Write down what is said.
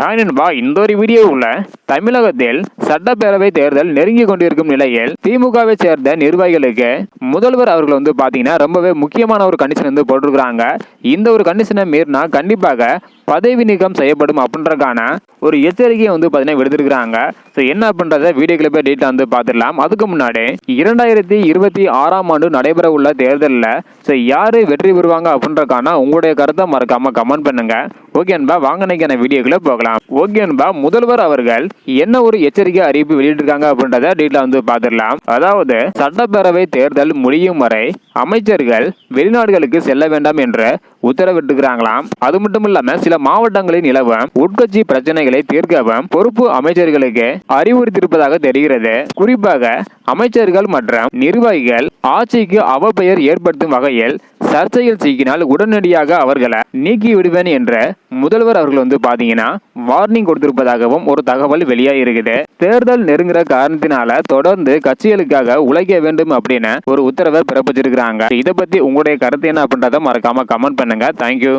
நண்பா, இந்த ஒரு வீடியோவுல தமிழகத்தில் சட்டப்பேரவை தேர்தல் நெருங்கி கொண்டிருக்கும் நிலையில் திமுகவை சேர்ந்த நிர்வாகிகளுக்கு முதல்வர் அவர்கள் பாத்தீங்கன்னா ரொம்பவே முக்கியமான ஒரு கண்டிஷன் போட்டிருக்கிறாங்க. இந்த ஒரு கண்டிஷனை மீறினா கண்டிப்பாக பதவி நீக்கம் செய்யப்படும் அப்படின்றக்கான ஒரு எச்சரிக்கையை பாத்தீங்கன்னா விடுத்திருக்கிறாங்க. என்ன அப்படின்றத வீடியோக்களை போய் டீட்டெயிலா பார்த்துடலாம். அதுக்கு முன்னாடி 2026ஆம் ஆண்டு நடைபெற உள்ள தேர்தலில் யாரு வெற்றி பெறுவாங்க அப்படின்றக்கான உங்களுடைய கருத்தை மறக்காம கமெண்ட் பண்ணுங்க. ஓகே அன்பா, வாங்க இன்னைக்கான வீடியோக்குள்ள போகலாம். ஓகே அன்பா, முதல்வர் அவர்கள் என்ன ஒரு எச்சரிக்கை அறிவிப்பு வெளியிட்டிருக்காங்க அப்படின்றத டீட்டெயிலா பார்த்துடலாம். அதாவது சட்டப்பேரவை தேர்தல் முடியும் வரை அமைச்சர்கள் வெளிநாடுகளுக்கு செல்ல வேண்டாம் என்று உத்தரவிட்டிருக்கிறாங்களாம். அது மட்டும் இல்லாம சில மாவட்டங்களில் நிலவும் உட்கட்சி பிரச்சனைகளை தீர்க்கவும் பொறுப்பு அமைச்சர்களுக்கு அறிவுறுத்தியிருப்பதாக தெரிகிறது. குறிப்பாக அமைச்சர்கள் மற்றும் நிர்வாகிகள் ஆட்சிக்கு அவப்பெயர் ஏற்படுத்தும் வகையில் சர்ச்சையில் சிக்கினால் உடனடியாக அவர்களை நீக்கி விடுவேன் என்ற முதல்வர் அவர்கள் பாத்தீங்கன்னா வார்னிங் கொடுத்திருப்பதாகவும் ஒரு தகவல் வெளியாக இருக்குது. தேர்தல் நெருங்குற காரணத்தினால தொடர்ந்து கட்சிகளுக்காக உழைக்க வேண்டும் அப்படின்னு ஒரு உத்தரவை பிறப்பிச்சிருக்கிறாங்க. இதை பத்தி உங்களுடைய கருத்து என்ன அப்படின்றத மறக்காம கமெண்ட் பண்ணுங்க. தேங்க்யூ.